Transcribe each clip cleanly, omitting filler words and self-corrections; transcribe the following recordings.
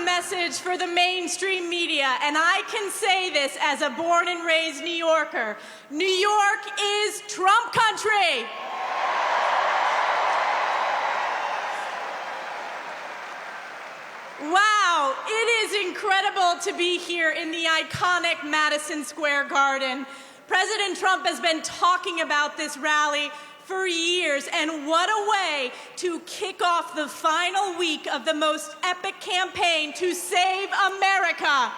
message for the mainstream media, and I can say this as a born and raised New Yorker. New York is Trump country. Wow, it is incredible to be here in the iconic Madison Square Garden. President Trump has been talking about this rally for years, and what a way to kick off the final week of the most epic campaign to save America.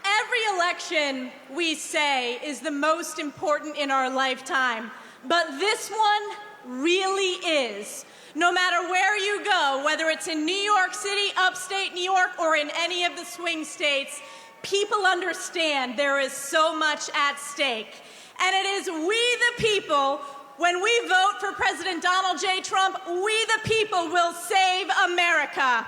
Every election, we say, is the most important in our lifetime, but this one really is. No matter where you go, whether it's in New York City, upstate New York, or in any of the swing states, people understand there is so much at stake. And it is we the people, when we vote for President Donald J. Trump, we the people will save America.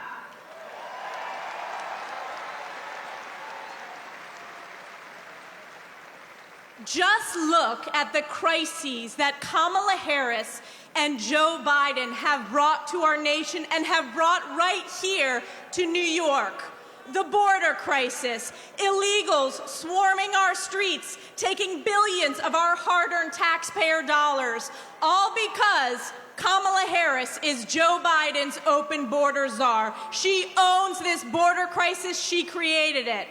Just look at the crises that Kamala Harris and Joe Biden have brought to our nation and have brought right here to New York. The border crisis, illegals swarming our streets, taking billions of our hard-earned taxpayer dollars, all because Kamala Harris is Joe Biden's open border czar. She owns this border crisis. She created it.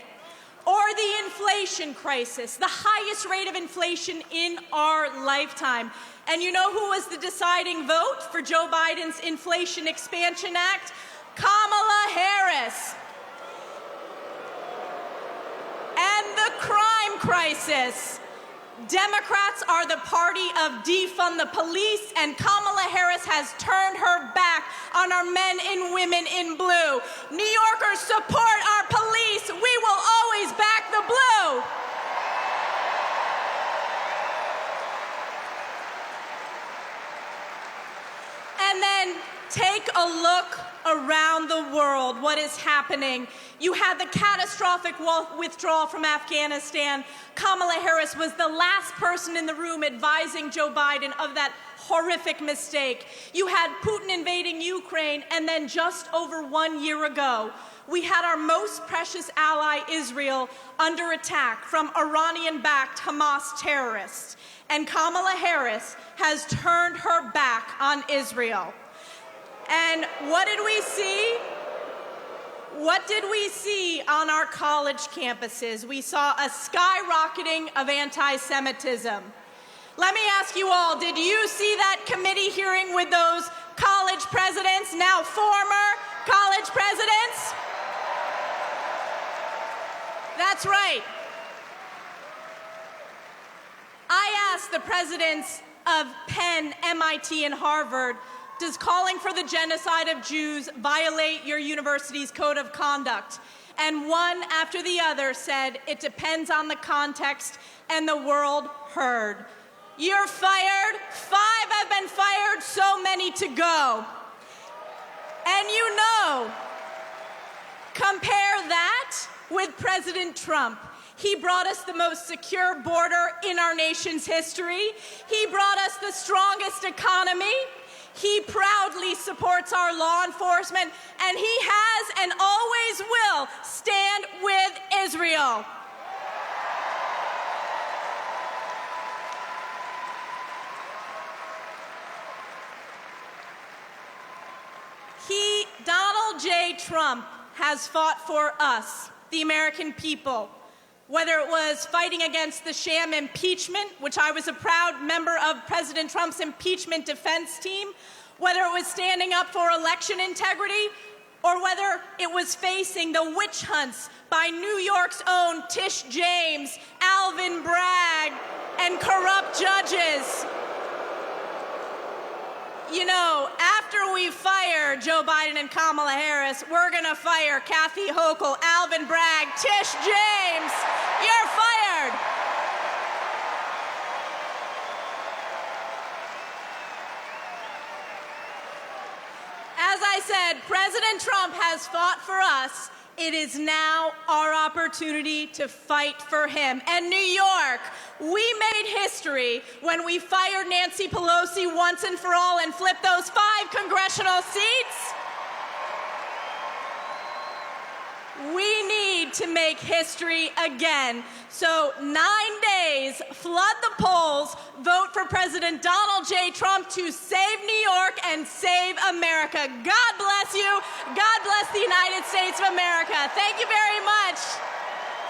Or the inflation crisis, the highest rate of inflation in our lifetime. And you know who was the deciding vote for Joe Biden's Inflation Expansion Act? Kamala Harris. And the crime crisis. Democrats are the party of defund the police, and Kamala Harris has turned her back on our men and women in blue. New Yorkers, support our police. We will always back the blue. And then take a look around the world, what is happening. You had the catastrophic withdrawal from Afghanistan. Kamala Harris was the last person in the room advising Joe Biden of that horrific mistake. You had Putin invading Ukraine, and then just over 1 year ago, we had our most precious ally, Israel, under attack from Iranian-backed Hamas terrorists. And Kamala Harris has turned her back on Israel. And what did we see? What did we see on our college campuses? We saw a skyrocketing of anti-Semitism. Let me ask you all, did you see that committee hearing with those college presidents, now former college presidents? That's right. I asked the presidents of Penn, MIT, and Harvard, does calling for the genocide of Jews violate your university's code of conduct? And one after the other said, it depends on the context, and the world heard. You're fired. 5 have been fired, so many to go. And you know, compare that with President Trump. He brought us the most secure border in our nation's history. He brought us the strongest economy. He proudly supports our law enforcement, and he has and always will stand with Israel. Donald J. Trump has fought for us, the American people, whether it was fighting against the sham impeachment, which I was a proud member of President Trump's impeachment defense team, whether it was standing up for election integrity, or whether it was facing the witch hunts by New York's own Tish James, Alvin Bragg, and corrupt judges. You know, after we fire Joe Biden and Kamala Harris, we're going to fire Kathy Hochul, Alvin Bragg, Tish James. You're fired. As I said, President Trump has fought for us, It is now our opportunity to fight for him. And New York, we made history when we fired Nancy Pelosi once and for all and flipped those 5 congressional seats. We need to make history again. So 9 days, flood the polls, vote for President Donald J. Trump to save New York and save America. God bless you. God bless the United States of America. Thank you very much.